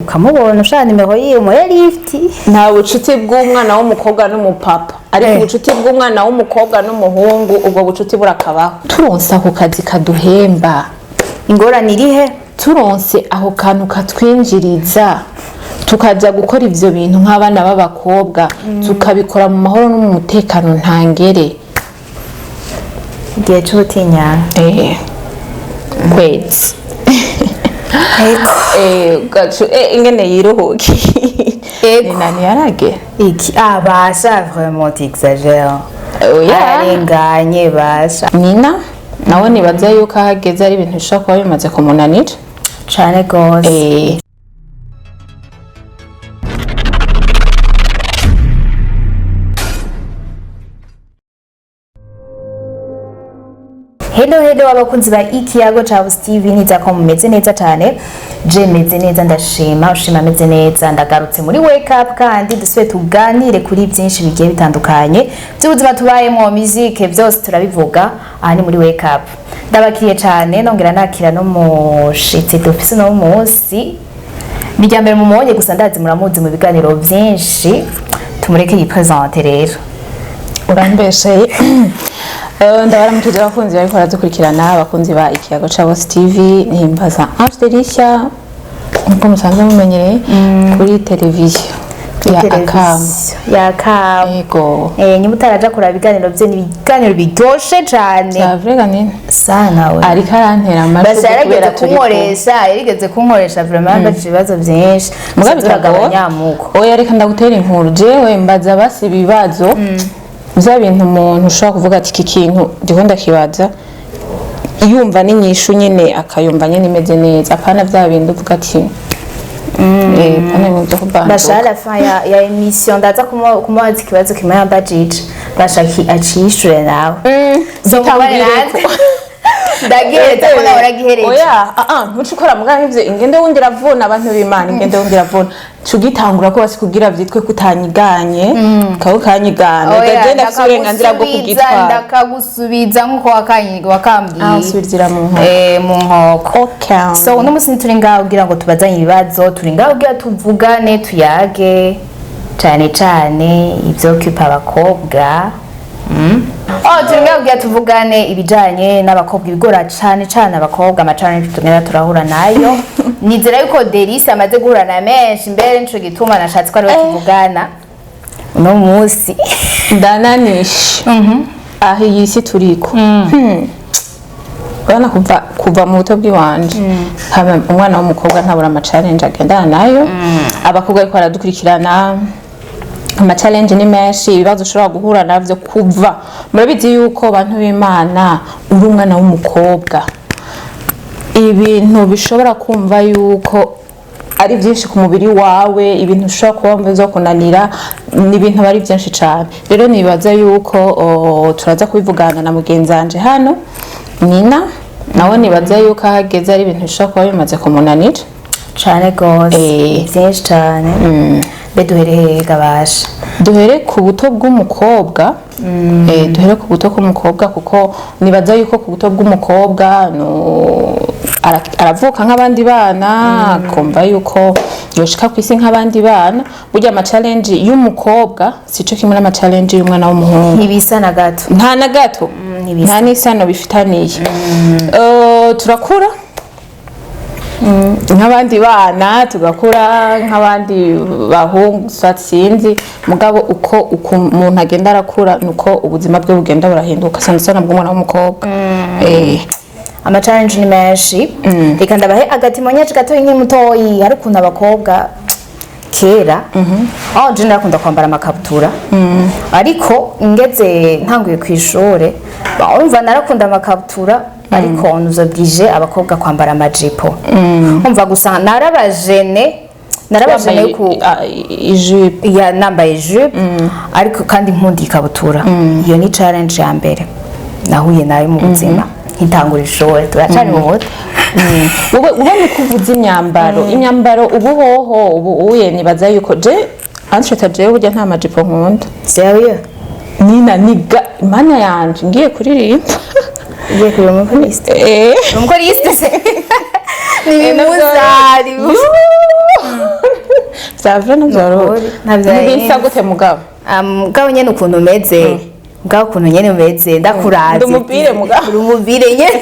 ukamubona ushaka nimero yiwe mu lift. Nta bucuti bw'umwana w'umukobwa n'umupapa, ariko ubucuti bw'umwana w'umukobwa n'umuhungu ubwo bucuti burakabaho. Turonse ako kazi kaduhemba, ingorane irihe? Turonse aho kantu katwinjiriza tukaja gukora ivyo bintu nk'abana b'abakobwa, tukabikora mu mahoro no mu mutekano ntangere. Igihe c'ubutinyana. Kwezi. Gacu ingene yiruhuki. Nani yarage? Iki abasha vraiment t'exagère. Arenganye basha. Nina nawe nibaza yuko ahageze ari ibintu bishobora kuba bimaze kumunanira cane gose. Hello abakunzi ba ikiyago cha Steve, niza ko mumeze neza cyane. Je meze neza ndashima, ushima meze neza. Ndagarutse muri wake up kandi duswe tuganire kuri byinshi bigiye bitandukanye by'ubuzima tubayemo, musique byose turabivuga aha ni muri wake up. Ndabakiriye cyane, nongera nakira no mushitse dufise no munsi. Bijya mbere mu mwonye gusa ndazi muramuzi mu biganiro byinshi. Tumureke yipresenter rero. Urambeshe. Ndabaramukije abakunzi bariko baradukurikirana, abakunzi ba ikiyago ca TV, nimbaza Delisia nko musanzwe mumenyereye kuri televiziyo ya Akam. Yego. Nyuma utaraja kura biganiro bye nibiganiro biryoshe cyane. Savrega nini? Sana we. Ariko arantera amashu kubera yarigeze kunkoresha vraiment bafite ibibazo byinshi. Mugabiraga abanyamuko. Oya reka ndagutera inkuru jewe mbaza basi ibibazo. Vya bintu umuntu ushobora kuvuga ati iki kintu ndiko ndakibaza yumva n'inyishu nyene akayumva nyene imeze neza, apana vya bintu uvuga ati pana mu byo kubanda. Bashara fa ya emission ndaza kumubaza ikibazo kimaya budget bashaki acishure nawe. Ndagiheza ko nawe uragihereje. Oya ntucikora muga nk'ivyo ingende wundi ravuna abantu b'Imana, ingende wundi ravuna cugitangura ko basi kugira vyitwe kutanyiganye kaho kanyigana gagenda kurenganzira bwo kugitwara ndakagusubiza nkuko wakambwiye usubizira mu nkoko mu nkoko. Okay, so uno musi turi ngaho kugira ngo tubazanye ibibazo, turi ngaho kugira tuvugane tuyage cyane ivyo kipa abakobwa. Turi ngaho kugira tuvugane ibijanye n'abakobwa, ibigora cyane abakobwa, amachallenge tugenda turahura nayo. Nizera yuko Delisia amaze guhura na menshi mbere nico gituma nashatse ko ari batuvugana uno musi ndananisha. Aho yisi turiko bana kuva mu buto bw'iwanje umwana w'umukobwa ntabura amachallenge agenda nayo. Abakobwa ariko aradukurikirana, amachallenge ni menshi, ibibazo ushobora guhura navyo kuva murabizi yuko abantu b'Imana uri umwana w'umukobwa, ibintu bishobora kumva yuko ari byinshi ku mubiri wawe, ibintu ushobora kuba mvuze kunanira ni ibintu bari byinshi cyane. Rero nibaza yuko turaza kubivugana na mugenzi wanje hano Nina, nawe nibaza yuko ahageze ari ibintu bishobora kuba bimaze kumunanira cyane gose byinshi cyane. Duhere gabasha, duhere ku buto bw'umukobwa. Duhere ku buto bw'umukobwa kuko nibaza yuko ku buto bw'umukobwa aravuka nk'abandi bana, kumva yuko yoshika kwisi nk'abandi bana. Burya amachallenge y'umukobwa sico kimwe n'amachallenge y'umwana w'umuhungu, ntibisa na gato, nta na gato, nta n'isano bifitaniye. Turakura nk'abandi bana, tugakura nk'abandi bahungu sinzi, mugabo uko umuntu agenda arakura nuko ubuzima bwe bugenda burahinduka sana bw'umwana w'umukobwa. Amachallenge ni menshi. Reka ndabahe agati monyaje gato nk'imutoyi, hari kuntu abakobwa kera je nakunda kwambara amakabutura, ariko ngeze ntanguye kw'ishure urumva narakunda amakabutura, ariko nuzobwije abakobwa kwambara amajipo. Umva gusa narabajene ku ijipo ya nambaye ijipo, ariko kandi nkunda ikabutura. Iyo ni challenge ya mbere nahuye nayo mu buzima nkitangura ishuri, turacari mu muto. Ubone kuvuza imyambaro ubu hoho ubu uye nibaza yuko je ansheta je burya nta majipo nkunda. Serieux? Nina niga imana yanje ngiye kuririmba. Iye kuri umukoriste. Umukoriste se. Ni muzari. vyavye navyorora ntibisa gute mugabo mugabo nyene ukuntu umeze mugabo ukuntu nyene umeze ndakuraze ndumubire mugabo urumubire nyene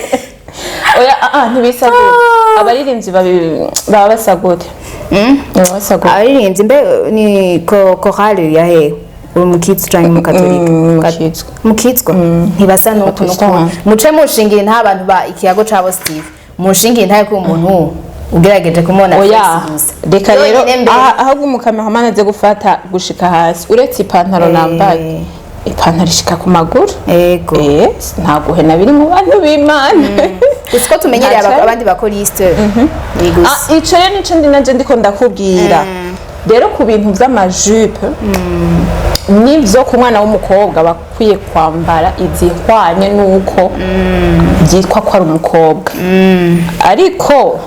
oya ntibisa gute abaririmbyi baba basa gute basa gute abaririmbyi mbe ni chorale yahe umukitso canke mu katolika mukitso ntibasa nuko muce mushingira nta bantu ba ikiyago cabo Steve mushingira nta ko umuntu ugerageje kumona gusa reka rero ahubwo umukameraman aze gufata gushika hasi uretse ipantaro nambaye ipantaro ishika ku maguru yego ntaguhe nabiri mu bantu b'Imana uko tumenyereye abandi bakoriste ico rero nico naje ndiko ndakubwira rero ku bintu vy'amajupe nivyo ku mwana w'umukobwa bakwiye kwambara izihwanye nuko byitwa ko ari umukobwa ariko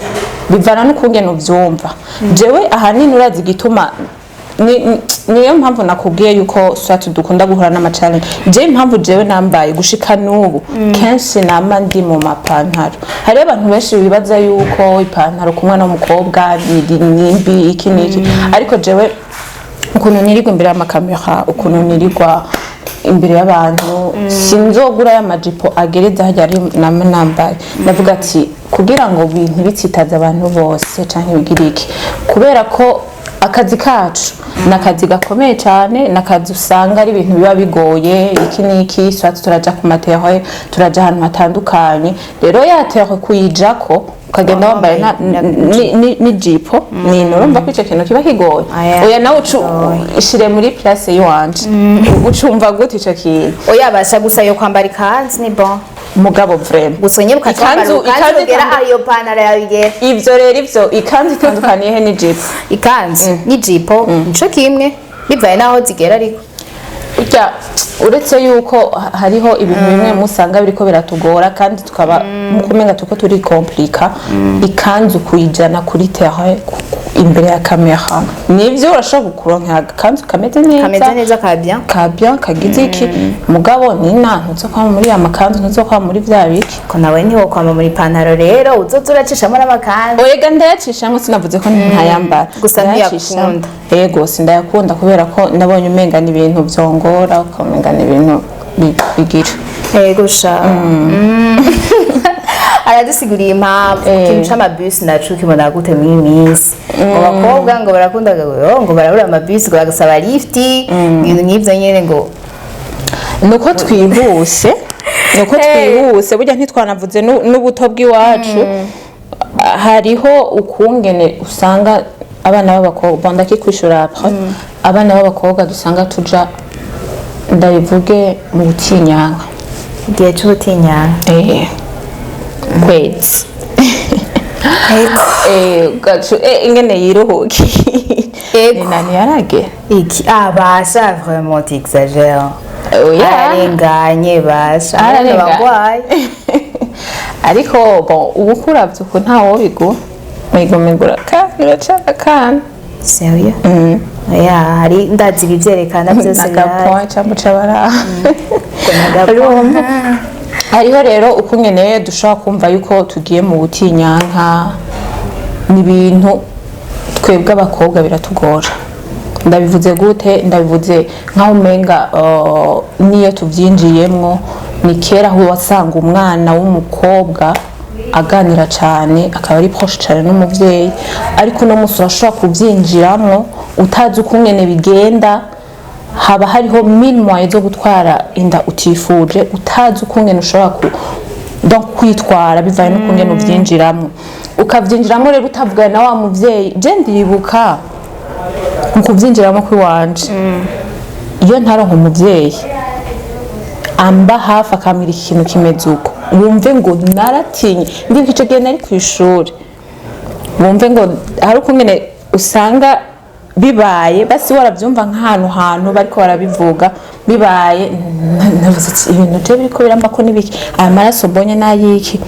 bivana n'ukungene uvyumva jewe ahanini urazi gituma niyo mpamvu nakubwiye yuko swati dukunda guhura n'amachallenge je impamvu jewe nambaye gushika n'ubu kenshi nama ndi mu mapantaro hari abantu benshi bibaza yuko ipantaro ku mwana w'umukobwa nimbi iki niki ariko jewe ukuntu nirirwa imbere y'amakamera ukuntu nirirwa imbere y'abantu sinzogura y'amajipo agereza hajya ari nambaye ndavuga ati kugira ngo bintu bitsitaza abantu bose canke bigiriki kubera ko akazi kacu nakazi gakomeye cyane nakazi usanga ari ibintu biba bigoye iki niki swati turaja ku mateho turaja ahantu hatandukanye rero yateho kuyijako ukagenda wambaye ni jipo ni urumva ko ico kintu kiba kigoye oya nawe ishire muri place yiwanje ucumva gute ico kintu oya basha gusa yo kwambara ikanzu ni bon mugabo vraiment gusonye ikanzu gera ayo panara yabigera ivyo rero ivyo ikanzu itandukaniye he ni jipo ikanzu ni jipo nico kimwe bivaye naho zigera ariko urya uretse yuko hariho ibintu bimwe musanga biriko biratugora kandi tukaba mukumenga tuko turi komplika ikanzu kuyijana kuri terrain imbere ya kamera nivyo urashobora kukuronka kanzu kameze neza kabya kagize iki mugabo Nina ntuzokwama muri amakanzu ntuzokwama muri vya biki ko nawe niho kwama muri pantaro rero uzoza uracishamo n'amakanzu oyega ndayacishamo sinavuze ko ntayambara gusa ntiyakunda yego sindayakunda kubera ko nabonye umenga ni ibintu vyongora ukamenga ni ibintu bigira yego sha aradusiguriye impamvu ikintu c'amabus naco kibona gute muri minsi ngo bakobwa ngo barakunda ngo barabura amabus ngo bagasaba lift ibintu nk'ivyo nyene ngo nuko twihuse burya ntitwanavuze n'ubuto bw'iwacu hariho ukungene usanga abana b'abakobwa ndakikwishura après abana b'abakobwa dusanga tuja ndabivuge mu butinyanka igihe c'ubutinyanka kwezi gacu ingene yiruhuki nani yarage iki basha vraiment t'exagères arenganye basha arenganye ariko bon ubukura vyuko ntawo bigu mwigomegura kandi uracaka kandi sérieux ya hari ndazi bivyerekana byose nagapoint cyangwa cabara hariho rero ukungene dushobora kumva yuko tugiye mu butinyanka n'ibintu twebwe abakobwa biratugora ndabivuze gute ndabivuze nkaho umenga niyo tuvyinjiyemwo ni kera aho wasanga umwana w'umukobwa aganira cyane akaba ari proche cyane n'umuvyeyi ariko no musi urashobora kuvyinjiramwo utazi ukungene bigenda haba hariho minwa zo gutwara inda utifuje utazi ukungene ushobora donc kwitwara bivaye n'ukungene uvyinjiramo ukavyinjiramo rero utavugana na wa muvyeyi je ndibuka mu kuvyinjiramo kwiwanje iyo ntaronka umuvyeyi amba hafi akamira ikintu kimeze uko wumve ngo naratinye ndibuka ico gihe nari kw'ishuri wumve ngo hari ukungene usanga bibaye basi waravyumva nk'ahantu bariko barabivuga bibaye navuze ibintu je biriko biramba ko nibiki amaraso mbonye nayiki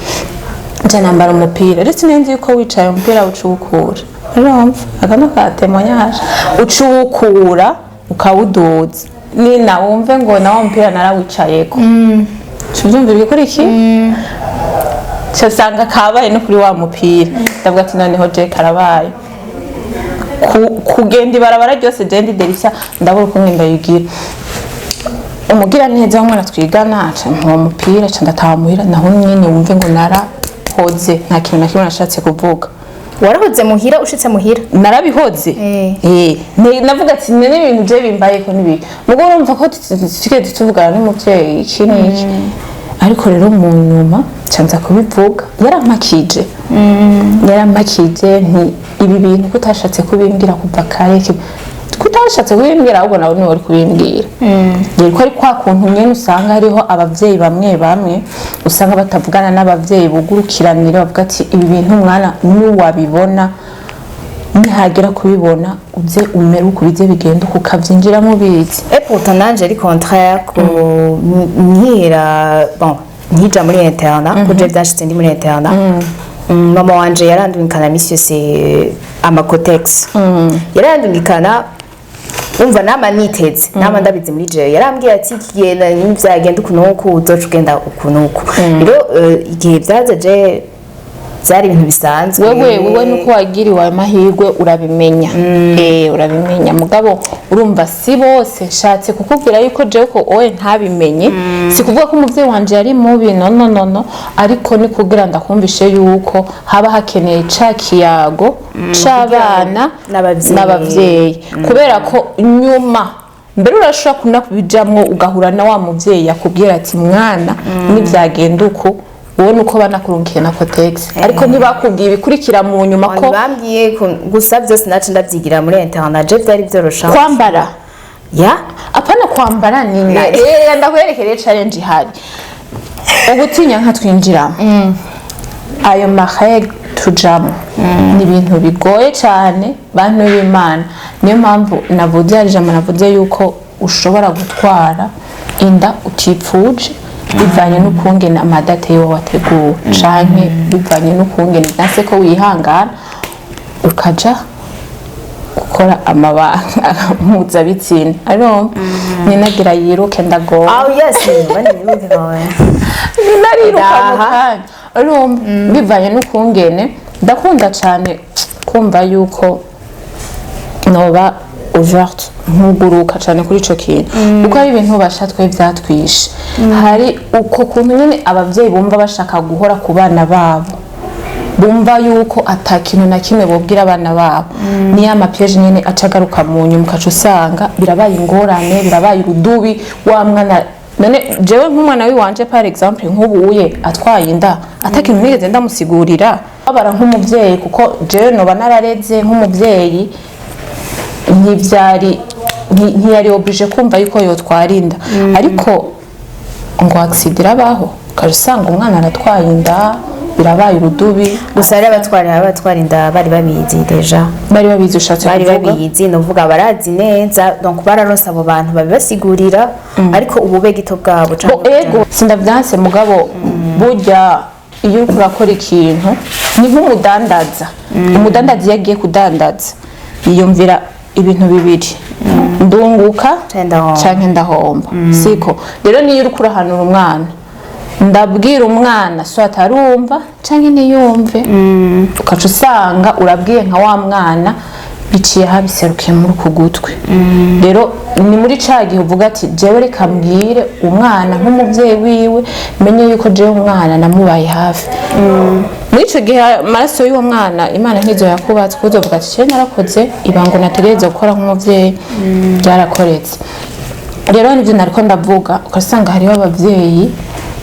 nje nambara umupira retse nenzi yuko wicaye umupira ucukura urumva akano katemonyage ucukura ukawudoza Nina wumve ngo nawo umupira narawicayeko cyumvira bikora iki cyasanga kabaye no kuri wa mupira ndavuga ati noneho je karabaye kugenda ibarabara ryose jendi delisia ndabura uko ngenda yigira umugira neza w'umwana twigana aca mu mupira aca ndataha muhira naho nyene wumve ngo narahoze nta kintu na kimwe nashatse kuvuga. Warahoze muhira ushitse muhira? Narabihoze. Navuga ati nene ibintu je bimbaye ko nibi. Mugo urumva ko tukige tuvugana n'umuvyeyi iki n'iki. Ariko rero mu nyuma canza kubivuga yarampakije. Yarampakije nti ibi bintu kutashatse kubimbwira kuva kare kutashatse kubimbwira ahubwo nawe ni wari kubimbwira. Yego ari kwa kuntu nyene usanga hariho abavyeyi bamwe bamwe usanga batavugana n'abavyeyi bugurukiranira bavuga ati ibi bintu mwana ni wabibona nihagera kubibona uze umere ukurize bigenda kukavyinjira mu bizi. Et pourtant nanje ari contraire ko nkira bon nkija muri interna ko je byashitse ndi muri interna. Mama wanje yarandungikana misi yose amakotex. Yarandungikana umva nama niteze nama ndabizi muri je yarambwiye ati kigenda n'ivyagenda ukunuko uzoca ugenda ukunuko. Rero igihe byaje je byari ibintu bisanzwe. Wewe nuko wagiriwe amahirwe urabimenya. Urabimenya mugabo urumva si bose nshatse kukubwira yuko je ko oye ntabimenye si kuvuga ko umuvyeyi wanje yari mubi no ariko ni kugira ndakumvishe yuko haba hakeneye ca kiyago c'abana n'abavyeyi kubera ko nyuma mbere urashobora kunakubijamwo ugahura na wa muvyeyi yakubwira ati mwana nivyagenda uko wowe nuko banakurungiye na kotex ariko ntibakubwiye ibikurikira mu nyuma ko bambwiye gusa byose nacu ndavyigira muri internet je byari byorosha kwambara apana kwambara Nina ndakwerekereye challenge ihari ubutinya nka twinjiramo ayo maheg tujamo ni ibintu bigoye cyane bantu b'Imana niyo mpamvu navuze arijama navuze yuko ushobora gutwara inda utipfuje bivanye n'ukungene amadate yo wateguwe canke bivanye n'ukungene nase ko wihangana ukaja gukora amabanga mpuzabitsina ariko ninagira yiruke ndago bani yiruke nawe ninariruka mukanya ariko bivanye n'ukungene ndakunda cyane kumva yuko noba ouverte nkuguruka cyane kuri ico kintu uko ari ibintu bashatwe vyatwishe hari uko kuntu nyene abavyeyi bumva bashaka guhora ku bana babo bumva yuko atakintu na kimwe bobwira abana babo ni ya mapiège nyene acagaruka mu nyuma ukaca usanga birabaye ingorane birabaye urudubi wa mwana none jewe nk'umwana wiwanje par exemple nk'ubuye atwaye inda atakintu nigeze ndamusigurira abara nk'umuvyeyi kuko jewe noba narareze nk'umuvyeyi ntiyari oblige kumva yuko yotwarinda ariko ngo accident abaho ukasanga umwana aratwaye inda birabaye urudubi gusa ari abatwara inda bari babizi deja bari babizi ushatse bari babizi novuga barazi neza donc bararonse abo bantu babibasigurira ariko ubube gito bwabo ego sindavyanse mugabo burya iyo urakora ikintu ni nk'umudandaza umudandaza yagiye kudandaza yiyumvira ibintu bibiri ndunguka canke ndahomba siko rero niyo uriko urahanura umwana ndabwira umwana so atarumva canke ntiyumve ukaca usanga urabwiye nka wa mwana biciye habiserukiye muri kugutwe rero ni muri ca gihe uvuga ati jewe reka mbwire umwana nk'umuvyeyi wiwe menye yuko jewe umwana namubaye hafi muri ico gihe amaraso y'uwo mwana Imana ntizo yakubatse kuzovuga ati cye narakoze ibango nategereza gukora nk'umuvyeyi byarakoretse rero nivyo nariko ndavuga ukasanga hariho abavyeyi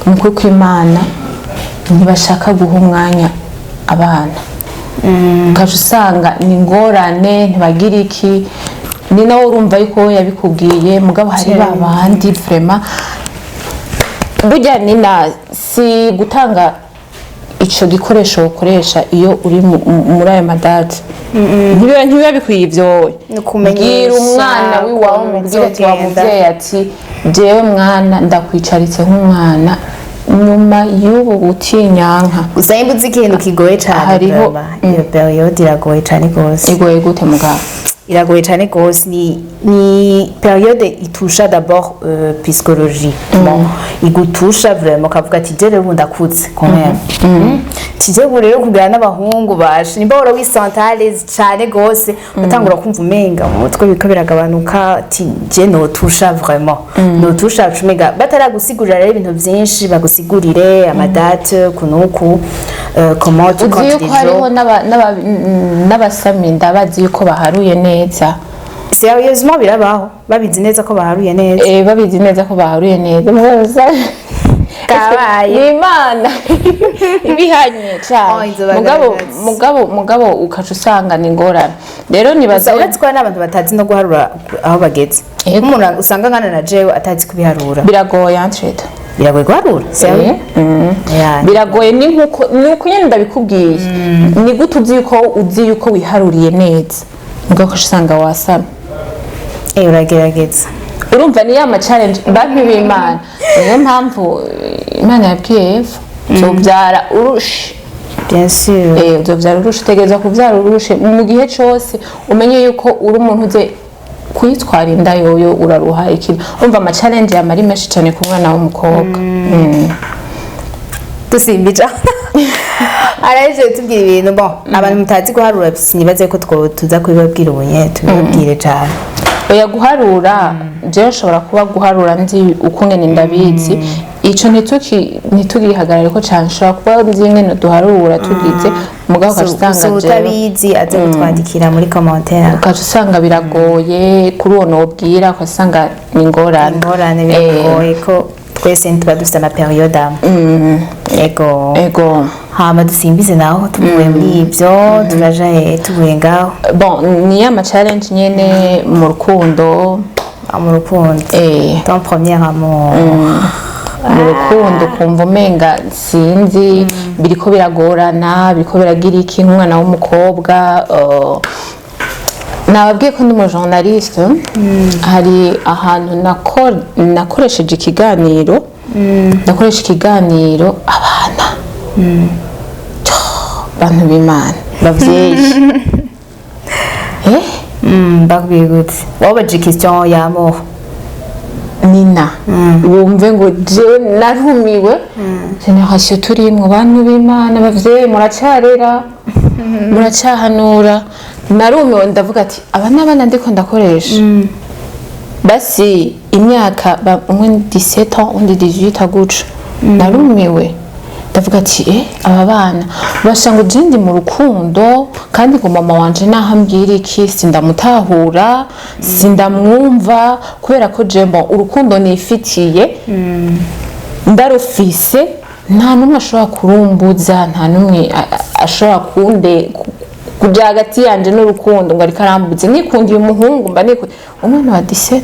mukuru kw'Imana ntibashaka guha umwanya abana ukaca usanga ni ingorane ntibagira iki ni nawe urumva yuko yabikubwiye mugabo hari babandi vraiment burya Nina si gutanga ico gikoresho ukoresha iyo uri muri ayo madate ntibiba bikwiye ivyo bwira umwana wiwawe umubwire ati wa muvyeyi ati jewe mwana ndakwicaritse nk'umwana nyuma y'ubu butinyanka gusa imbuzi ikintu kigoye cyane hariho iyo periode iragoye cyane gose igoye gute mugabo iragoye cyane gose ni période itusha d'abord psychologie igutusha vraiment kavuga ati je rero ndakutse quand même tije rero kugira n'abahungu bashe nimba wora wisantale cyane gose utangura kumva umenga umutwe biko biragabanuka ati je notusha vraiment notusha cumega bataragusigurira rero ibintu byinshi bagusigurire amadate kunuku comment tu uzi ko hariho n'abasami ndabazi yuko baharuye neza sérieusement birabaho babizi neza ko baharuye neza babizi neza ko baharuye neza kabaye imana ibihanye cyane mugabo ukaca usanga ni ngorane rero nibaza uretse ko n'abantu batazi no guharura aho bageze umuntu usanga nkana na jewe atazi kubiharura biragoye entrete biragoye guharura biragoye ni nkuko nyine ndabikubwiye ni gute uzi yuko wiharuriye neza mugabo usanga wasama uragerageza urumva ni ya challenge bantu b'Imana niyo mpamvu Imana yabwiye Eva uzobyara urushi bien sûr uzobyara urushi tegeza kubyara urushi mu gihe cyose umenye yuko uri umuntu uze kwitwara inda yoyo uraruha ikintu urumva challenge yamari menshi cyane ku mwana w'umukobwa dusimbija araje tubwira ibintu bon abantu mutazi guharura sinibaze ko tuza kubibabwira ubunye tubibabwire cyane oya guharura je ushobora kuba guharura nzi ukungene ndabizi ico ntitugihagarare ko cyane ushobora kuba nzi ngene duharura tugize mugabo ukasanga utabizi aze gutwandikira muri commentaire ukasanga biragoye kuri uwo nobwira ukasanga ni ngorane biragoye ko twese ntituba dufite na periode ego hama dusimbize naho tuvuye muri ibyo turaja tuvuye ngaho bon ni ya challenge nyene mu rukundo ton premier amour mu rukundo kumva umenga sinzi biriko biragorana biriko biragira iki nk'umwana w'umukobwa nababwiye ko ndi mu journaliste hari ahantu nakoresheje ikiganiro abana bantu b'Imana bavyeyi bakubwiye gute wabaje question y'amour Nina wumve ngo je narumiwe generation turimwe bantu b'Imana bavyeyi muracarera muracahanura narumiwe ndavuga ati abana ndiko ndakoresha basi imyaka umwe 17 ans undi 18 aguca narumiwe ndavuga ati aba bana bashanga ujindi mu rukundo kandi ngo mama wanje nahambwira iki sindamutahura sindamwumva kubera ko jembo urukundo nifitiye ndarufise nta numwe ashobora kurumbuza nta numwe ashobora kuja hagati yanje n'urukundo ngo ariko arambuze nikundiye umuhungu mba umwana wa 17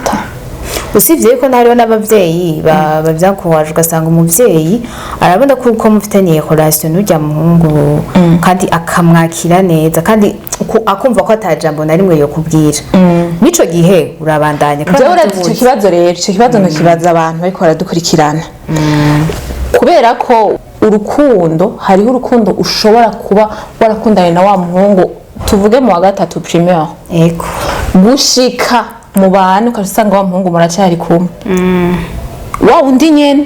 usibye ko hariho n'abavyeyi bavyakuwaje ugasanga umuvyeyi arabona ko mufitaniye relation n'ujya muhungu kandi akamwakira neza kandi akumva ko atajambo na rimwe yo kubwira nico gihe urabandanya kandi icyo kibazo rero icyo kibazo nkibaza abantu bariko baradukurikirana kubera ko urukundo hariho urukundo ushobora kuba warakundanye na wa muhungu tuvuge mu wa gatatu primaire gushika mu bantu ukasanga wa muhungu muracyari kumwe wa undi nyene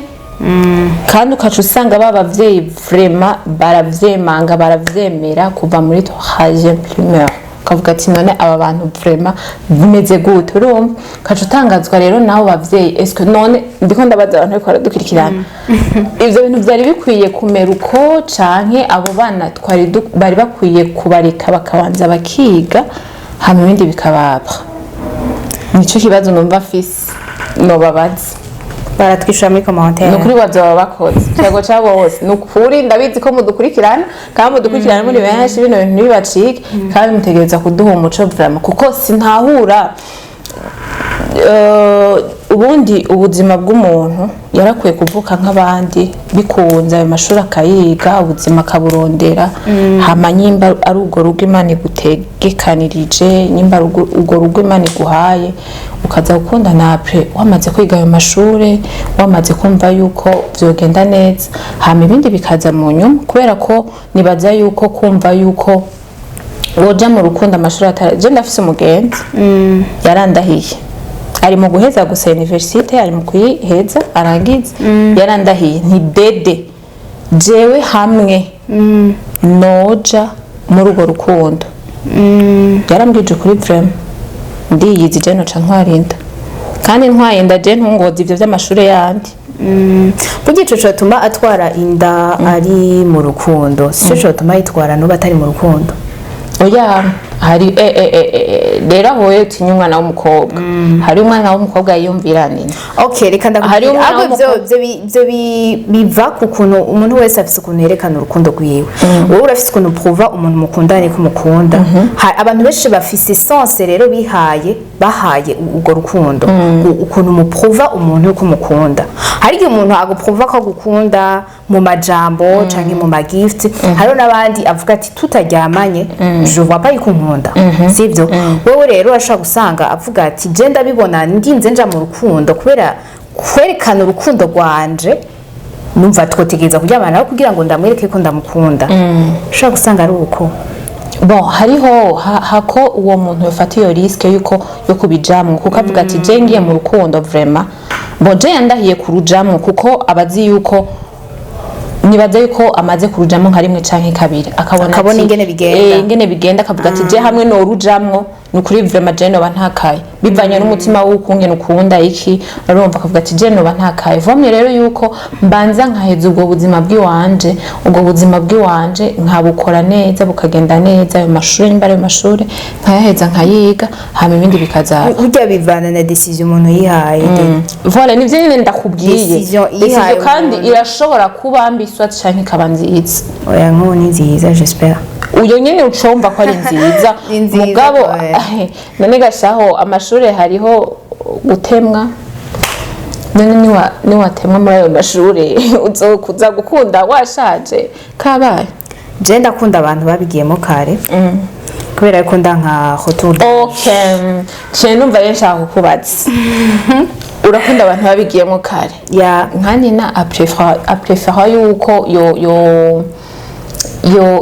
kandi ukaca usanga b'abavyeyi vraiment baravyemanga baravyemera kuva muri troisième primaire ukavuga ati none aba bantu vraiment bimeze gute urumva ukaca utangazwa rero naho bavyeyi est-ce que none ndiko ndabaza abantu bariko baradukurikirana ivyo bintu vyari bikwiye kumera uko canke abo bana bari bakwiye kubareka bakabanza bakiga hama ibindi bikababa nico kibazo numva afise nobabaza baratwishura muri commentaire nukuri baba bakoze cyago cyabo hose nukuri ndabizi ko mudukurikirana kandi mudukurikirana muri benshi bino bintu bibacike kandi mutegereza kuduha umuco vraiment kuko sintahura ubundi ubuzima bw'umuntu yarakwiye kuvuka nk'abandi bikunze ayo mashuri akayiga ubuzima akaburondera hama nyimba ari urwo rugo Imana igutegekanirije nyimba urwo rugo Imana iguhaye ukaza gukunda napre wamaze kwiga ayo mashuri wamaze kumva yuko vyogenda neza hama ibindi bikaza mu nyuma kubera ko nibaza yuko kumva yuko woja mu rukundo amashuri atari je ndafise umugenzi yarandahiye ari mu guheza gusa universite ari mu kuyiheza arangiza yarandahiye nti dede jewe hamwe noja muri urwo rukundo yarambwije kuri vraiment ndiyizi je noca ntwarinda kandi ntwarinda je ntungoza ivyo vy'amashure yandi burya ico cotuma atwara inda ari mu rukundo sico cotuma yitwara nuba atari mu rukundo oya hari rero ahoye utinya umwana w'umukobwa hari umwana w'umukobwa yiyumvira Nina okay reka ndakubwira ahubwo byo biva ku kuntu umuntu wese afise ukuntu yerekana urukundo rwiwe wowe urafise ukuntu pruva umuntu mukundane ko mukunda abantu benshi bafise sense rero bahaye urwo rukundo ukuntu mupruva umuntu ko mukunda hari igihe umuntu agupruva ko gukunda mu majambo canke mu magift hariho n'abandi avuga ati tutaryamanye je vois pas ikunkunda sivyo wowe rero urashaka gusanga avuga ati je ndabibona nginze nja mu rukundo kubera kwerekana urukundo rwanje numva twotegeza kuryamana kugira ngo ndamwereke ko ndamukunda ushaka gusanga ari uko bon hariho hako uwo muntu yafata iyo risque yo kubijamwe kuko avuga ati je ngiye mu rukundo vraiment bon je yandahiye kurujamwe kuko abazi yuko nibaza yuko amaze kurujamwo nka rimwe canke kabiri akabona ingene bigenda akavuga ati je hamwe no rujamwo nukuri vraiment je no bantakaye bivanye n'umutima w'ukungene ukunda iki urumva akavuga ati je no bantakaye vomye rero yuko mbanza nkaheza ubwo buzima bw'iwanje nkabukora neza bukagenda neza ayo mashuri nyimba ayo mashuri nkayaheza nkayiga hama ibindi bikaza burya bivana na decision umuntu yihaye voilà nivyo nyine ndakubwiye decision kandi irashobora kuba mbiswa canke ikaba nziza oya nk'ubu ni nziza j'espère uyo nyene ucomba ko ari nziza mugabo none gashaho amashuri hariho gutemwa none niwatemwa muri ayo mashuri uzokuza gukunda washaje kabaye je ndakunda abantu babigiyemo kare kubera ko ndanka retour okay je numva yenshaka kukubaza urakunda abantu babigiyemo kare ya nkandi na aprefera yuko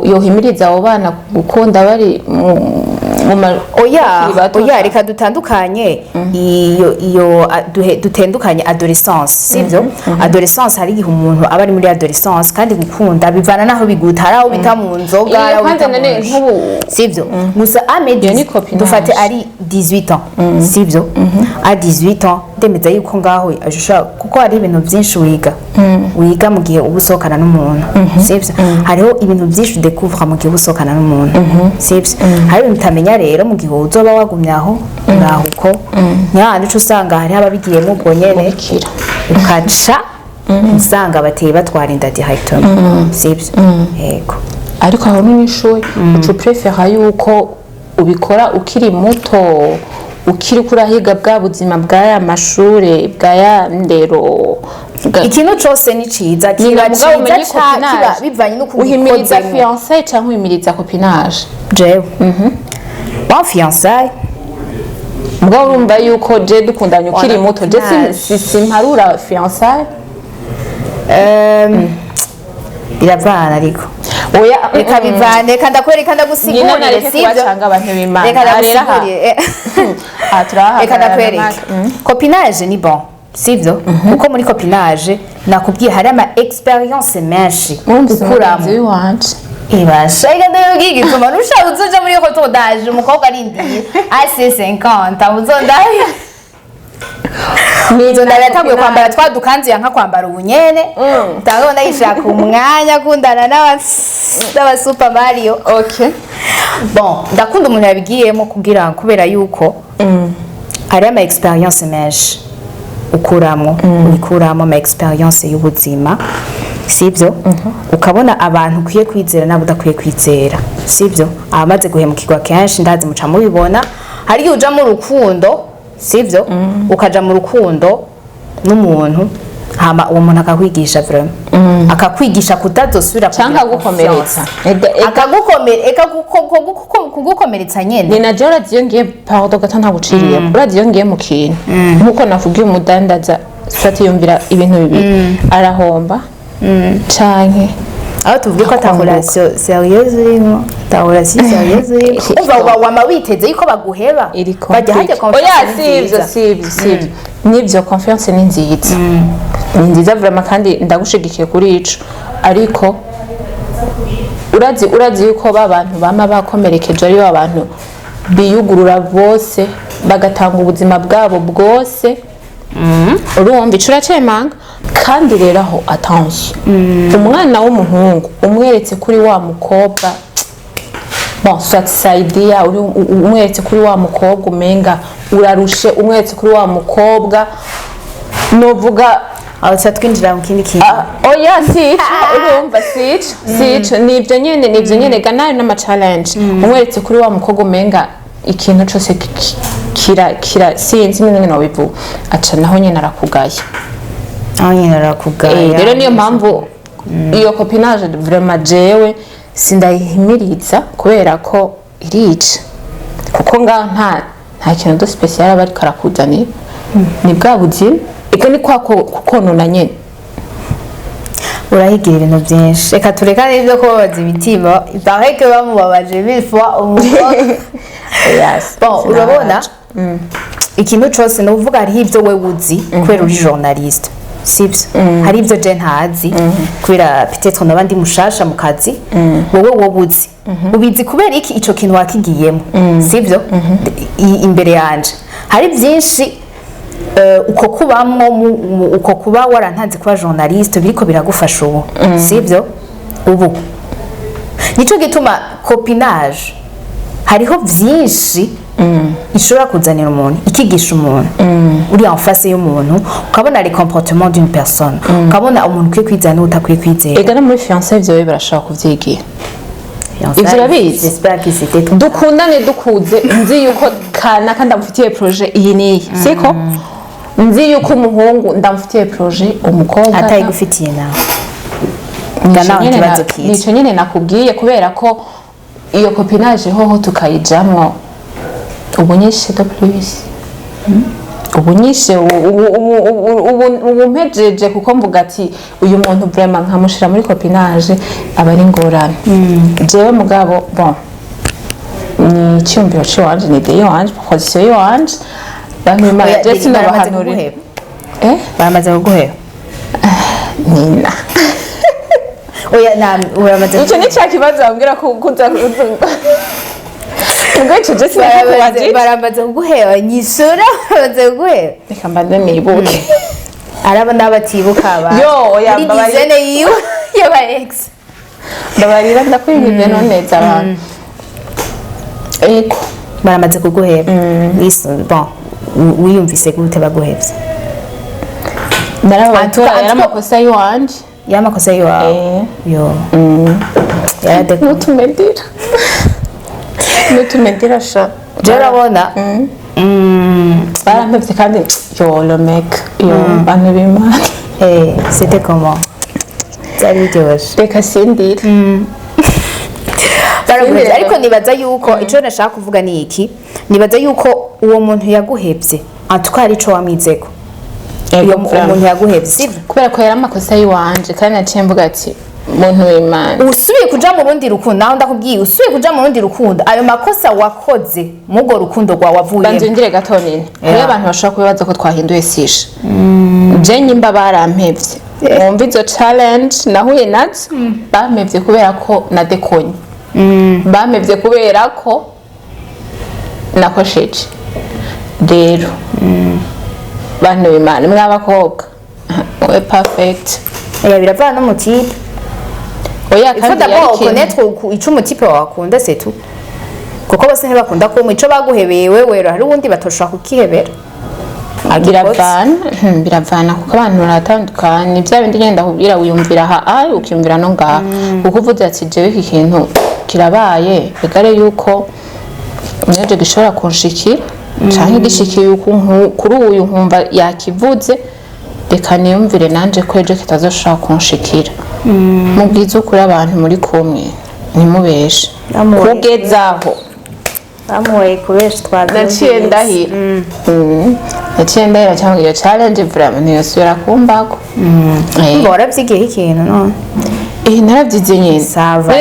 yohimiriza abo bana gukunda bari oya reka dutandukanye iyo dutendukanye adolescence sivyo adolescence hari igihe umuntu aba ari muri adolescence kandi gukunda bivana naho bigutara aho bita mu nzoga aho bita sivyo gusa amedi dufate ari 18 ans sivyo a 18 ans ndemeza yuko ngaho ajusha kuko hari ibintu byinshi wiga mu gihe ubusokana n'umuntu sivyo hariho ibintu byinshi découvre mu gihe ubusokana n'umuntu sivyo hari ibintu utamenya rero mu gihe uzoba wagumyaho ngaho uko nyandi cyo usanga hari ababigiyemo ubwo nyene ukaca usanga bateye batwara inda directement sivyo yego ariko aho n'ishoye ucu prefera yuko ubikora ukiri muto ukiri kurahiga bwa buzima bw'aya mashure bw'aya ndero ikintu cyose ni ciza kiba ciza bivanye no uhimiriza fiancé cyangwa uhimiriza copinage jewe bon fiancé mugabo urumva yuko je dukundanye ukiri muto je simparura fiancé biravana ariko oya reka bivane reka ndakwereka ndagusigurire sivyo abantu b'Imana reka ndagusigurire reka ndakwereka copinage ni bon sivyo kuko muri copinage nakubwiye hari ama experience menshi ukuramo ibasha igande gituma nusha uzoja muri copinage umukobwa arindiye AC 50 uzondaye nizo ndatanguye kwambara twadukanze yanka kwambara ubunyene tango ndayishaka umwanya kundana n'aba Super Mario okay bon ndakunda umuntu yabigiyemo kugira kubera yuko ari ama experience menshi ukuramo ama experience y'ubuzima sivyo ukabona abantu kwiye kwizera nabo udakwiye kwizera sivyo abamaze guhemukirwa kenshi ndazi muca mubibona hari uja mu rukundo sivyo ukaja mu rukundo n'umuntu hama uwo muntu akakwigisha vraiment akakwigisha kutazosubira cyangwa gukomeretsa kugukomeretsa nyene ni najye uraziyo ngiye pardon gato ntaguciriye uraziyo ngiye mu kintu nkuko navugiye umudandaza sati yumvira ibintu bibiri arahomba canke aho tuvuge ko atahorasiyo serieuse urimo atahorasiyo serieuse urimo umva wama witeze yuko baguheba bajya hajya confiance sivyo nivyo confiance ni nziza ni nziza vraiment kandi ndagushigikiye kuri ico ariko urazi yuko babantu bama bakomerekeje ari abantu biyugurura bose bagatanga ubuzima bwabo bwose urumva icura cemanga kandi rero aho attention umwana w'umuhungu umweretse kuri wa mukobwa bon soit saidia umweretse kuri wa mukobwa umenga urarushe umweretse kuri wa mukobwa novuga aho twinjira mu kindi kintu oya si urumva sico nivyo nyene ganayo n'ama challenge umweretse kuri wa mukobwa umenga ikintu cyose kira sinzi n'ingene nobivuga aca naho nyene arakugaye rero niyo mpamvu iyo copinage vraiment jewe sindayihimiriza kubera ko irica kuko ngaho nta kintu do special aba ariko arakuzanira ni bwa buzima eka ni kwa konona nyene urahigira ibintu byinshi reka tureka n'ibyo kubabaza imitima idaheke bamubabaje bifwa umukobwa bon urabona ikintu cyose ni uvuga hariho ibyo we uzi kubera uri journaliste sibyo hari ibyo je ntazi kubera peut-être n'abandi mushasha mu kazi wowe uzi ubizi kubera iki ico kintu wakigiyemo sibyo imbere yanje hari byinshi uko kubamwo uko kuba warantanze kuba journaliste biriko biragufasha ubu sibyo ubu nico gituma copinage hariho byinshi ishobora kuzanira umuntu ikigisha umuntu uri en face y'umuntu ukabona les comportements d'une personne ukabona umuntu kwiye kwizana utakwiye kwizera ega no muri fiancé ivyo birashaka kuvyigira ivyo urabizi dukundane dukuze nzi yuko kana kandi amufitiye projet iyi niyi siko nzi yuko umuhungu ndamufitiye projet umukobwa atayigufitiye nawe nico nyene nakubwiye kubera ko iyo copinage hoho tukayijamwo ubunyishe de plus ubunyishe ubu mpejeje kuko mvuga ati uyu muntu vraiment nkamushira muri copinage aba ari ngorane jewe mugabo bon ni cyumviro cy'wanje ni de yanje position y'wanje bamwe manager sinabahanurira baramaze kuguheba Nina oya uramaze icyo ni cya kibazo bambwira ko kunza kuzunga Ngoicho just baramaze kuguheba nyisura baramaze kuguheba reka mbanze nibuke araba ndabatibuka aba yo yambabarize yiwe yaba ex ndabarira ndakwingize noneza abantu eko baramaze kuguheba bon wiyumvise gute baguhebye narabatura yaramakosa yiwanje yamakosa yiwawe yo yarade nutumedira sha jarabona barampevye kandi yo le mec yo bane bimana c'était comment byari byose reka sindira baraguhebye ariko nibaza yuko ico nashaka kuvuga ni iki nibaza yuko uwo muntu yaguhebye atwara ico wamizeko iyo umuntu yaguhebye sivyo kubera ko yaramakosa yiwanje kandi naciye mvuga ati muntu w'Imana usubiye kuja mu rundi rukundo naho ndakubwiye usubiye kuja mu rundi rukundo ayo makosa wakoze mugo rukundo rwa wavuye banze ngire gato nini iyo abantu bashaka kubibaza ko twahinduye sisha je nyimba barampevye wumva izo challenge nahuye nazo bampevye kubera ko nadekonye bampevye kubera ko nakosheje rero bantu b'Imana mw'abakobwa we perfect biravana no mu tipe oya kandi yariko natwo ico umutipe wakunda c'est tout kuko bose ntibakunda ko ico baguhebeye wewe hari ubundi batoshaka kukihebera biravana kuko abantu baratandukanye bya bindi ngenda kubwira wiyumvira aha ukiyumvira no ngaha kuko uvuze ati jewe iki kintu kirabaye bigare yuko mweje gishobora kunshikira canke gishikiye uko kuri uyu nkumva yakivuze reka niyumvire nanje ko ejo kitazoshobora kunshikira mubwiza ukuri abantu muri kumwe nimubeshe kugezaho bamuwe kubesha twavuze naciye ndahira cyangwa iyo challenge vraiment ntiyosubira kumbako mbora byigiye ikintu none narabyize nyine Sava.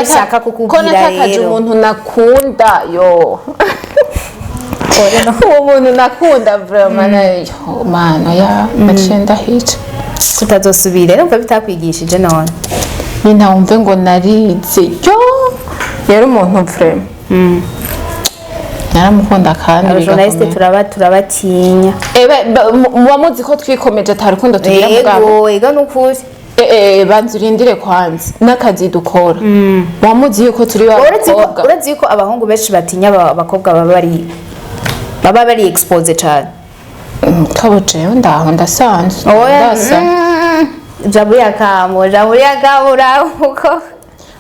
Nshaka kukubwira ko natakaje rero. umuntu nakunda yo uwo muntu nakunda vraiment mana ya macenda hica tutazosubira numva bitakwigishije none ninawumve ngo narize yo yari umuntu vraiment naramukunda kandi abajournaliste turabatinya muba muzi ko twikomeje atari rukundo tugira mugabo ega nukuri banza urindire kwanza n'akazi dukora wamuzi yuko turi abakobwa urazi yuko abahungu benshi batinya abakobwa baba bari expose cyane kaboje ndaho ndasanzwe jaburiya kamura uko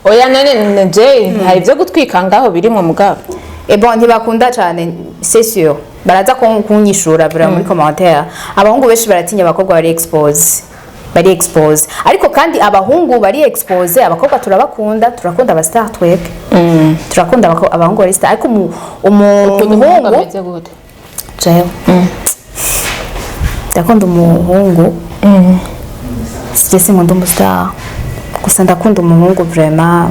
oya none nje hari byo gutwika ngaho biri mu mugabo bon ntibakunda cyane c'est sûr baraza kunyishura bira muri commentaire abahungu benshi baratinya abakobwa bari expose ariko kandi abahungu bari expose abakobwa turakunda abastar twebwe turakunda abahungu bari star ariko umuhungu ameze gute jewe ndakunda umuhungu sije nkunda umustar gusa ndakunda umuhungu vraiment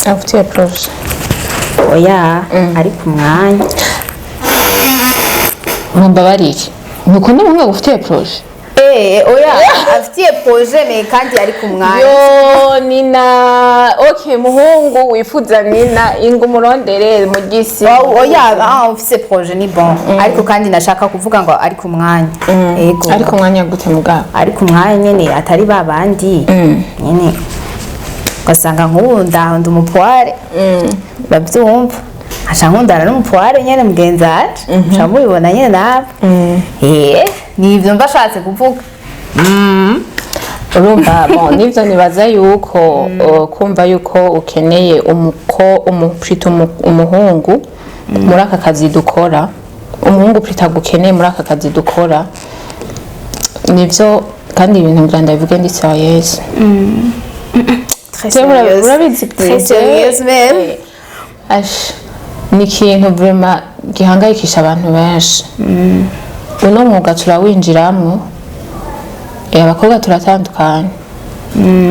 afitiye projet oya ariko umwanya mumbabarire nukunda umuhungu ufitiye projet oya afitiye projet me kandi ari ku mwanya yo Nina okay muhungu wifuza Nina ingo murondere mu gisi oya ufise projet ni bon ariko kandi nashaka kuvuga ngo ari ku mwanya yego ariko mwanya gute mugabo ari ku mwanya nyene atari babandi nyene gasanga nkunda umupware bavyumva asha nkundana n'umupware nyene mugenzaje camubibona nyene nawe nivyo mbashatse kuvuga urumva bon nivyo nibaza yuko kumva yuko ukeneye umuhungu muri aka kazi dukora umuhungu prita gukeneye muri aka kazi dukora nivyo kandi ibintu ngira ndabivuge ndi serious très sérieuse même ni ikintu vraiment gihangayikisha abantu benshi uno mwuga turawinjiramo abakobwa turatandukanye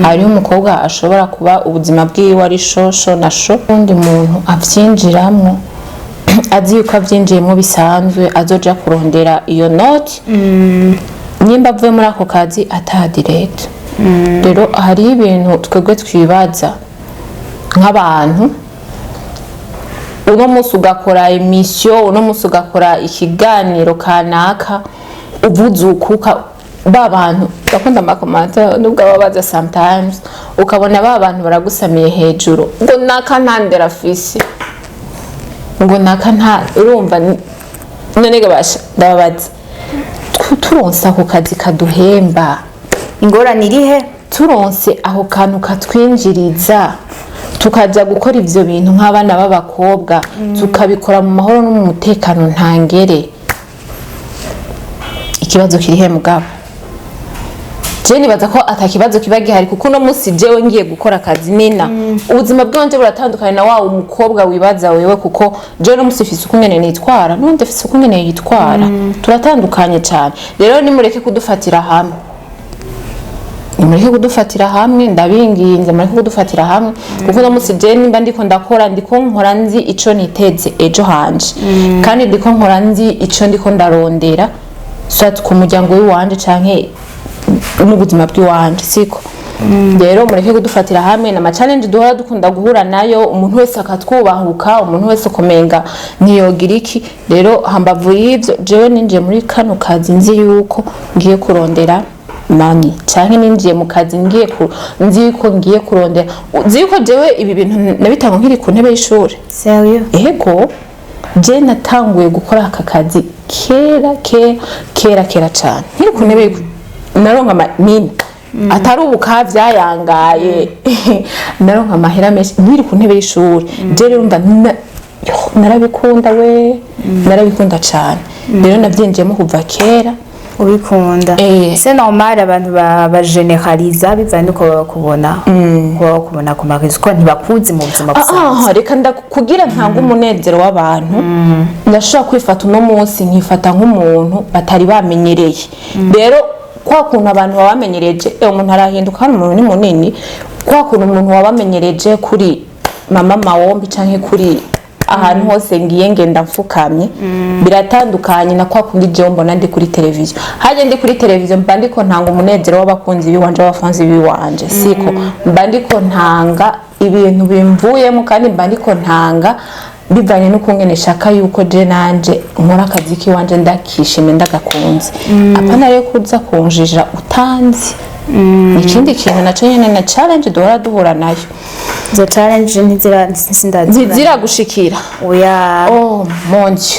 hariho umukobwa ashobora kuba ubuzima bwiwe ari shosho na sho undi muntu avyinjiramo azi yuko avyinjiyemo bisanzwe azoja kurondera iyo note nimba avuye muri ako kazi ataha direct rero hari ibintu twebwe twibaza nk'abantu uno munsi ugakora emission uno munsi ugakora ikiganiro kanaka uvuzukuka babantu bakunda amakomanta nubwo ababaza sometimes ukabona babantu baragusamiye hejuru ngo naka ntandera fisi ngo naka nta urumva none gabasha ndababaza turonsa ku kazi kaduhemba ingorane irihe turonse aho kantu katwinjiriza tukaja gukora ivyo bintu nk'abana b'abakobwa tukabikora mu mahoro no mu mutekano ntangere ikibazo kirihe mugabo je nibaza ko atakibazo kiba gihari kuko no musi jewe ngiye gukora akazi Nina ubuzima bwanje buratandukanye na wa umukobwa wibaza wewe kuko je no musi fise ukungene nitwara n'undi fise ukungene yitwara turatandukanye cyane rero nimureke kudufatira hamwe nimureke kudufatira hamwe ndabinginze mureke kudufatira hamwe kuko no musi je nimba ndiko ndakora ndiko nkora nzi ico niteze ejo hanje kandi ndiko nkora nzi ico ndiko ndarondera swat ku muryango w'iwanje canke n'ubuzima bw'iwanje siko rero mureke kudufatira hamwe na challenge duhora dukunda guhura nayo umuntu wese akatwubahuka umuntu wese komenga niyogira iki rero hambavu y'ivyo jewe ninjiye muri kano kazi nzi yuko ngiye kurondera mani canke ninjiye mu kazi nzi yuko ngiye kurondera nzi yuko jewe ibi bintu nabitanga nkiri ku ntebe y'ishuri sérieux ego je natanguye gukora aka kazi kera cyane nkiri ku ntebe naronka Nina atari ubuka vyayangaye naronka amahera menshi nkiri ku ntebe y'ishuri je rero mba narabikunda narabikunda cyane rero navyinjiyemo kuva kera ubikunda c'est normal abantu ba generaliza bivanye uko bakubona ku makizo ko ntibakuzi mu buzima busanzwe reka ndakugira ntanga umunezero w'abantu ndashobora kwifata uno munsi nkifata nk'umuntu batari bamenyereye rero kwa kuntu abantu babamenyereje umuntu arahinduka hano umuntu ni munini kwa kuntu umuntu wabamenyereje kuri mama mawombi canke kuri ahantu hose ngiye ngenda mfukamye biratandukanye na kwa kundi je mbona ndi kuri televiziyo haje ndi kuri televiziyo mba ndiko ntanga umunezero w'abakunzi biwanje abafanzi biwanje siko mba ndiko ntanga ibintu bimvuyemo kandi mba ndiko ntanga bivanye no kungene shaka yuko je nanje nkora akazi kiwanje ndakishime ndagakunze apana rero kuza kunjija utanzi ikindi kintu naco nyene na challenge duhura nayo zo challenge ntizira gushikira oya oh monje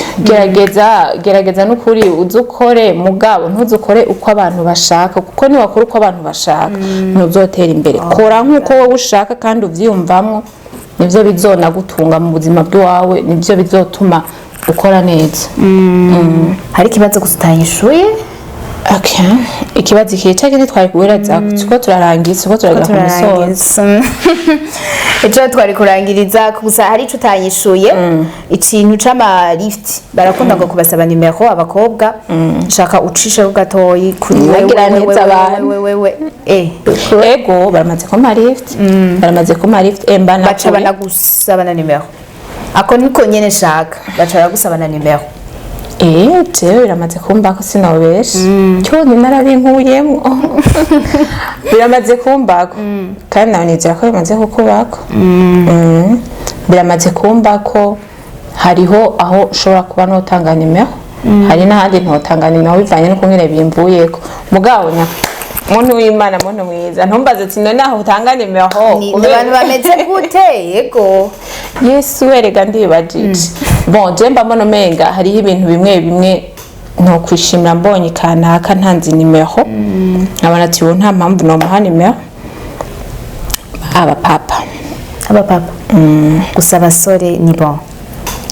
gerageza n'ukuri uzukore mugabo ntuzukore uko abantu bashaka kuko ni wakora uko abantu bashaka ntuzotera imbere kora nkuko wowe ushaka kandi uvyiyumvamwo nivyo bizona gutunga mu buzima bwawe nivyo bizotuma ukora neza hari kibazo gusutanyishuye okay ikibazo kica kindi twari kuweraza kuko turarangiza kuko turagira ku musozo ejo twari kurangiriza gusa hari ico utanyishuye ikintu c'ama lift barakunda ngo kubasaba nimero abakobwa shaka ucishe gatoyi kuri wewe ego baramaze ko ma lift embana baca banagusaba na nimero ako niko nyene shaka baca bagusaba na nimero jewe biramaze kumbako sinobesha cyone narabinkuyemo biramaze kumbako kandi nawe nizera ko bimaze kukubako biramaze kumbako hariho aho ushobora kuba notanga nimero hari n'ahandi ntotanga nimero bivanye no kungene bimvuyeko mugabo muntu w'Imana muntu mwiza ntumbaze ati none aho utanga nimero ni abantu bameze gute yego Yesu werega ndibajije bon je mba mbona menga hariho ibintu bimwe no kwishimira mbonye kanaka ntanzi nimero abana ati wo nta mpamvu no muha nimero abapapa gusa abasore ni bon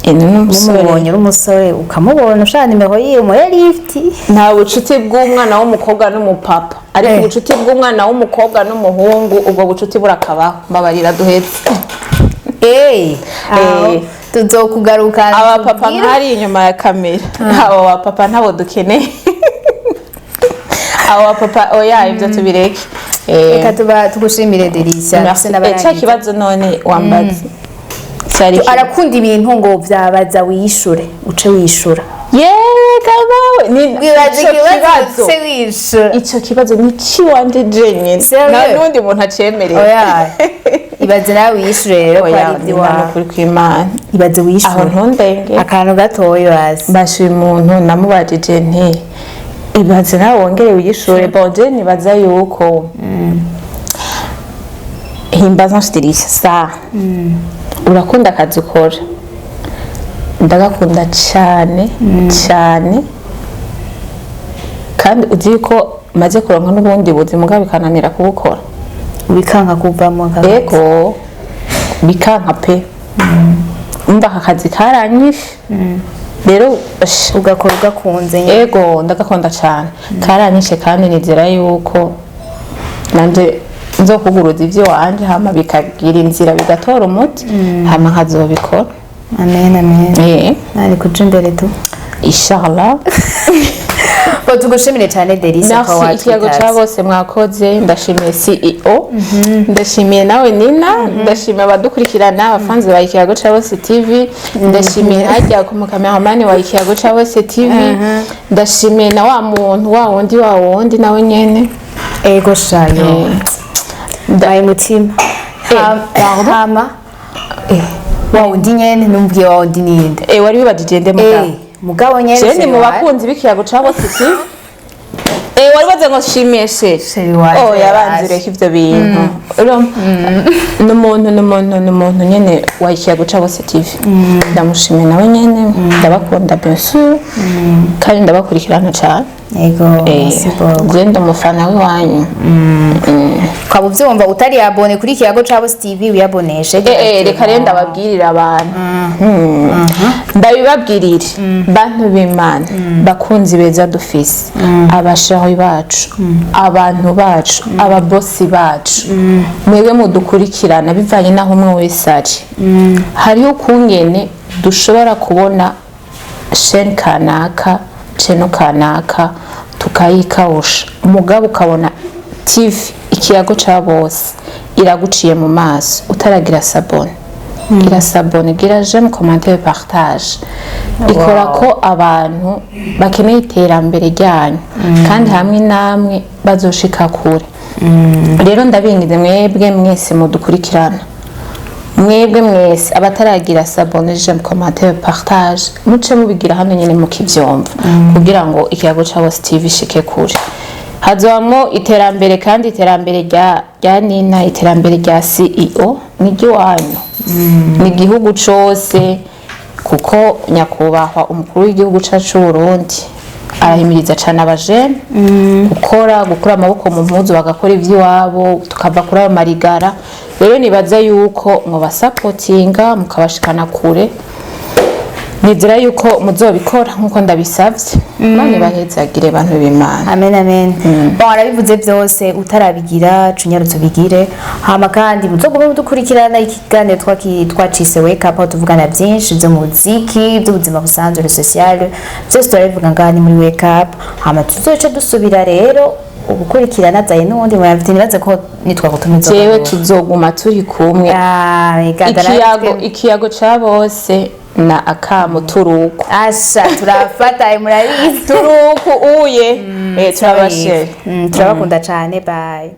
n'umusore umusore ukamubona ushaka nimero yiwe muri lift nta bucuti bw'umwana w'umukobwa n'umupapa ariko ubucuti bw'umwana w'umukobwa n'umuhungu ubwo bucuti burakabaho mbabarira duhetse tuzokugaruka abapapa nkari inyuma ya kamera abo bapapa ntabo dukeneye abo bapapa oya ivyo tubireke reka tugushimire Delicia cya kibazo none wambaze arakunda ibintu ngo vyabaza wishure uce wishura ico kibazo ni kiwanje jenyene nta nundi muntu acemereye ibaze nawe wishure rero ko ari iby'iwanyu kuri kw'Imana ibaze wishure aho ntundenge akantu gatoyo hasi mbashuye umuntu namubajije nti ibaze nawe wongere wishure bonje nibaza yuko himbaza nshitirisha sa urakunda akazi ukora ndagakunda cyane kandi uzi ko maze kuronka n'ubundi buzima bwa bikananira kubukora bikanka kuvamo ego bikanka pe umva akazi karanyishe rero ugakora ugakunze ego ndagakunda cyane karanyishe kandi nizera yuko nanje nzokuguruza ivyo wanje hama bikagira inzira bigatora umuti hama nkazobikora amen nari kuja imbere tu inshallah tugushimire cyane Delicia kwa watu ikiyago cha bose mwakoze ndashimiye CEO ndashimiye nawe Nina ndashimiye abadukurikirana abafanzi ba ikiyago cha bose TV ndashimiye hajya ku cameraman wa ikiyago cha bose TV ndashimiye na wa muntu wa wundi nawe nyene ego shayo ndai mutima hama wa wundi nyene numvye wa wundi ninde wari wibajije nde mugabo nyene ni mu bakunzi b'ikiyago ca bose TV wari baze ngo shimiye yabanzireka ivyo bintu n'umuntu nyene wa ikiyago ca bose TV ndamushimiye nawe nyene ndabakunda bien sûr kandi ndabakurikirana cyane ego genda umufana w'iwanyu kwaba uvyumva utari abone kuri ikiyago ca bose TV wiyaboneshe reka rero ndababwirira abantu ndabibabwirire bantu b'Imana bakunzi beza dufise abashaho bacu abantu bacu ababosi bacu mwebwe mudukurikirana bivanye naho umwe wese ari hariho kungene dushobora kubona chaîne kanaka channel kanaka tukayikawusha umugabo ukabona TV ikiyago ca bose iraguciye mu maso utaragira sabone gira sabone gira j'aime commenter partage ikora ko abantu bakeneye iterambere ryanyu kandi hamwe namwe bazoshika kure rero ndabingize mwebwe mwese mudukurikirana mwebwe mwese abataragira sabone j'aime commenter partage muce mubigira hano nyene mu kivyumva kugira ngo ikiyago ca bose TV shike kure hazwamwo iterambere kandi iterambere rya Nina iterambere rya CEO niryo wanyu ni igihugu cose kuko nyakubahwa umukuru w'igihugu cacu Burundi arahimiriza cyane abajene gukura amaboko mu mpuzu bagakora ivy'iwabo tukava kuri ayo marigara rero nibaza yuko mu basapotinga mukabashikana kure nizera yuko muzobikora nkuko ndabisavye none bahezagire abantu b'Imana amen amen bon arabivuze byose utarabigira cunyarutse bigire hama kandi muzoguma mudukurikirana ikiganiro twacise wake up tuvugana byinshi byo muziki by'ubuzima busanzwe le social byose turabivuga ngani muri wake up hama tuzoce dusubira rero ugukurikirana zaye n'undi mwafite nibaze ko nitwa gutumiza jewe tuzoguma turi kumwe ikiyago ca bose na akamu turuku asha turafata murabizi turuku uye turabashye turabakunda cyane bye